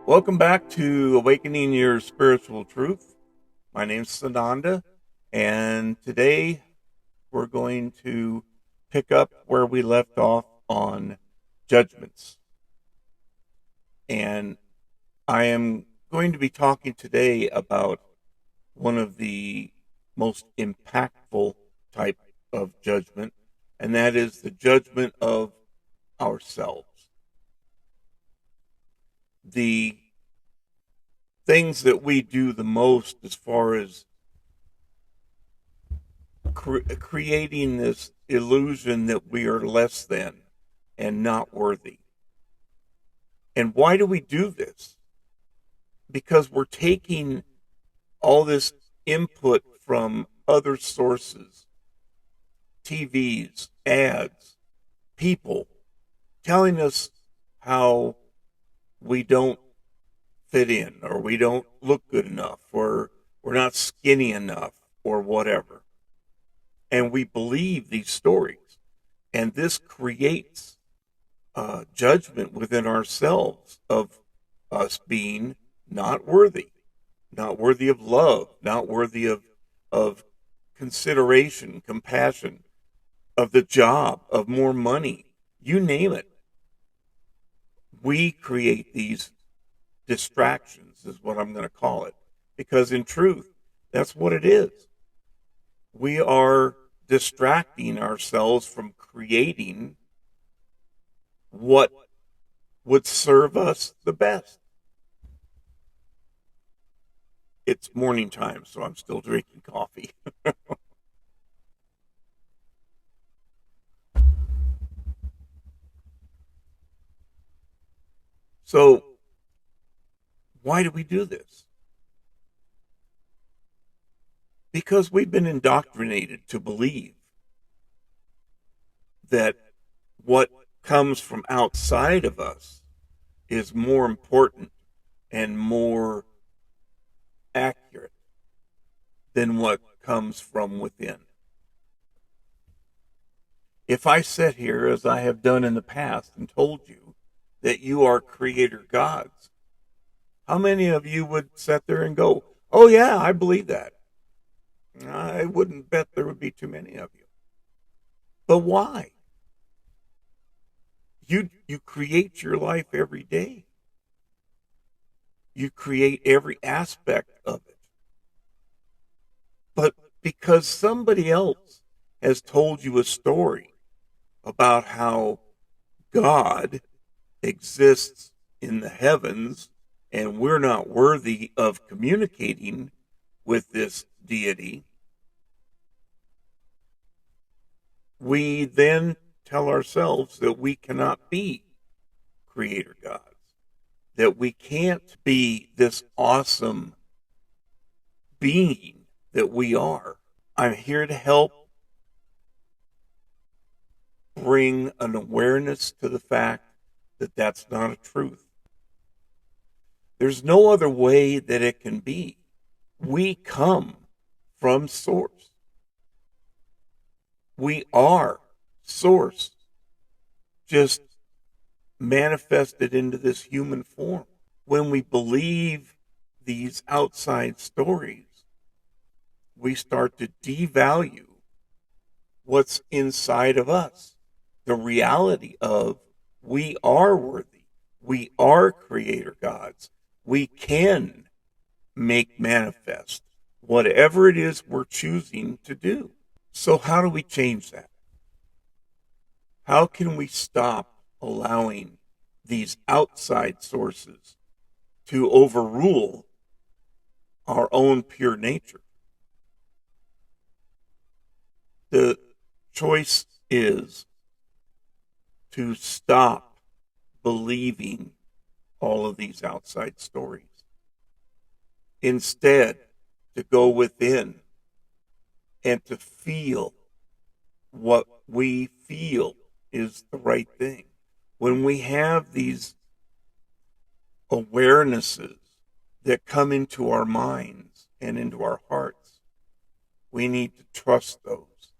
Welcome back to Awakening Your Spiritual Truth. My name's Sananda, and today we're going to pick up where we left off on judgments. And I am going to be talking today about one of the most impactful type of judgment, and that is the judgment of ourselves. The things that we do the most as far as creating this illusion that we are less than and not worthy. And why do we do this? Because we're taking all this input from other sources, TVs, ads, people, telling us how we don't fit in, or we don't look good enough, or we're not skinny enough, or whatever. And we believe these stories. And this creates judgment within ourselves of us being not worthy of love, not worthy of consideration, compassion, of the job, of more money, you name it. We create these distractions, is what I'm going to call it, because in truth, that's what it is. We are distracting ourselves from creating what would serve us the best. It's morning time, so I'm still drinking coffee. So, why do we do this? Because we've been indoctrinated to believe that what comes from outside of us is more important and more accurate than what comes from within. If I sit here, as I have done in the past, and told you that you are creator gods, how many of you would sit there and go, "Oh yeah, I believe that"? I wouldn't bet there would be too many of you. But why? You create your life every day. You create every aspect of it. But because somebody else has told you a story about how God exists in the heavens and we're not worthy of communicating with this deity, we then tell ourselves that we cannot be creator gods, that we can't be this awesome being that we are. I'm here to help bring an awareness to the fact that that's not a truth. There's no other way that it can be. We come from source. We are source, just manifested into this human form. When we believe these outside stories, we start to devalue what's inside of us. The reality of we are worthy. We are creator gods. We can make manifest whatever it is we're choosing to do. So how do we change that? How can we stop allowing these outside sources to overrule our own pure nature? The choice is to stop believing all of these outside stories. Instead, to go within and to feel what we feel is the right thing. When we have these awarenesses that come into our minds and into our hearts, we need to trust those.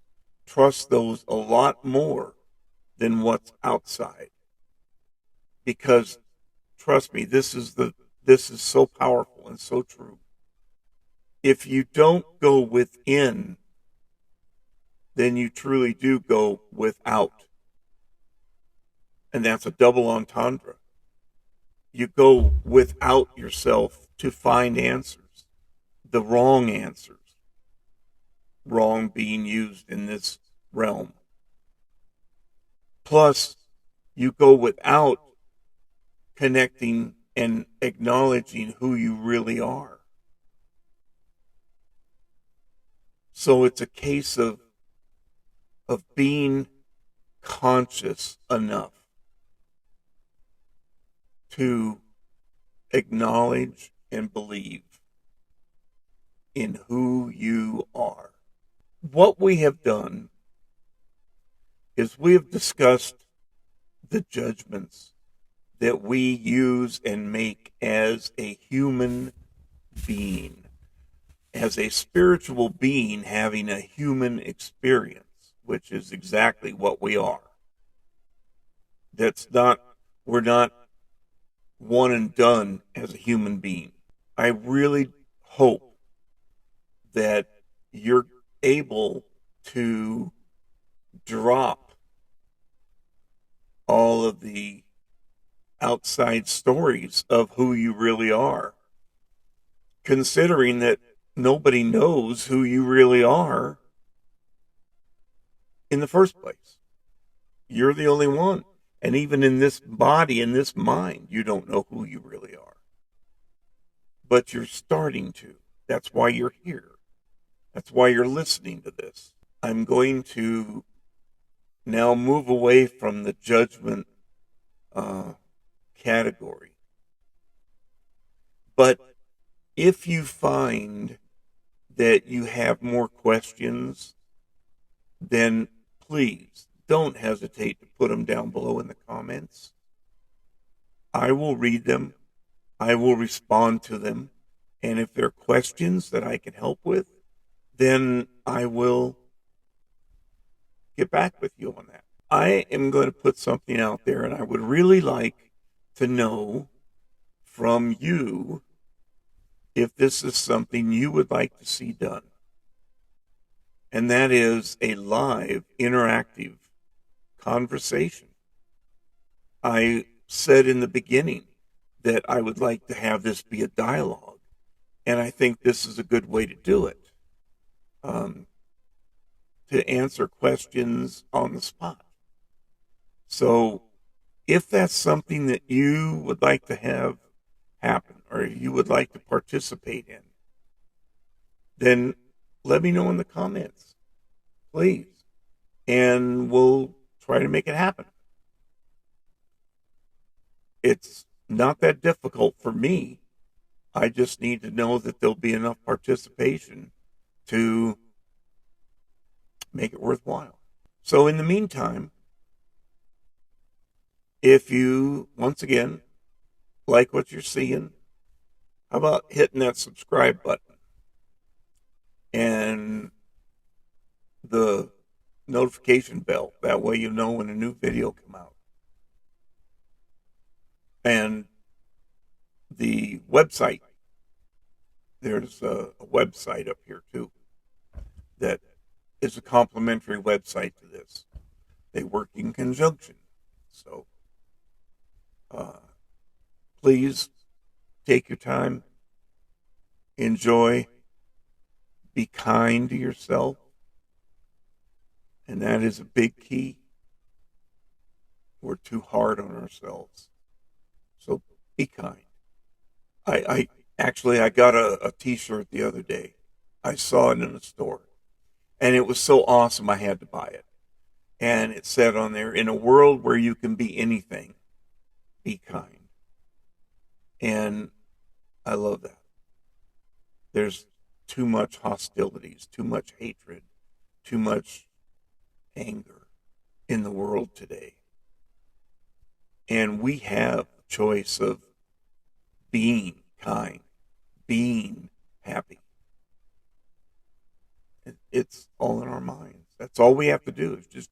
Trust those a lot more than what's outside. Because, trust me, this is the this is so powerful and so true. If you don't go within, then you truly do go without. And that's a double entendre. You go without yourself to find answers, the wrong answers, wrong being used in this realm. Plus, you go without connecting and acknowledging who you really are. So it's a case of being conscious enough to acknowledge and believe in who you are. What we have done is we have discussed the judgments that we use and make as a human being, as a spiritual being having a human experience, which is exactly what we are. We're not one and done as a human being. I really hope that you're able to drop all of the outside stories of who you really are, considering that nobody knows who you really are in the first place. You're the only one. And even in this body, in this mind, you don't know who you really are. But you're starting to. That's why you're here. That's why you're listening to this. I'm going to now move away from the judgment category. But if you find that you have more questions, then please don't hesitate to put them down below in the comments. I will read them. I will respond to them. And if there are questions that I can help with, then I will get back with you on that. I am going to put something out there, and I would really like to know from you if this is something you would like to see done. And that is a live, interactive conversation. I said in the beginning that I would like to have this be a dialogue, and I think this is a good way to do it. To answer questions on the spot. So if that's something that you would like to have happen or you would like to participate in, then let me know in the comments, please. And we'll try to make it happen. It's not that difficult for me. I just need to know that there'll be enough participation to make it worthwhile. So in the meantime, if you, once again, like what you're seeing, how about hitting that subscribe button and the notification bell? That way you know when a new video comes out. And the website, there's a website up here too that is a complimentary website to this. They work in conjunction. So please take your time, enjoy, be kind to yourself. And that is a big key. We're too hard on ourselves. So be kind. I got a t-shirt the other day. I saw it in a store. And it was so awesome I had to buy it. And it said on there, in a world where you can be anything, be kind. And I love that. There's too much hostilities, too much hatred, too much anger in the world today. And we have a choice of being kind, being happy. It's all in our minds. That's all we have to do is just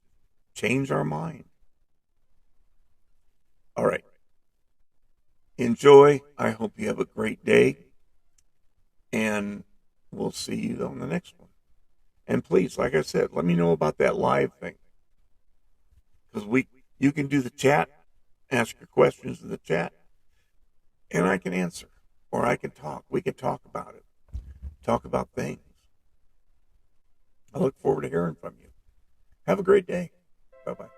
change our mind. All right. enjoy. I hope you have a great day, and we'll see you on the next one. And please, like I said, let me know about that live thing, because you can do the chat, ask your questions in the chat, and I can answer, or I can talk. We can talk about it, talk about things. I look forward to hearing from you. Have a great day. Bye bye.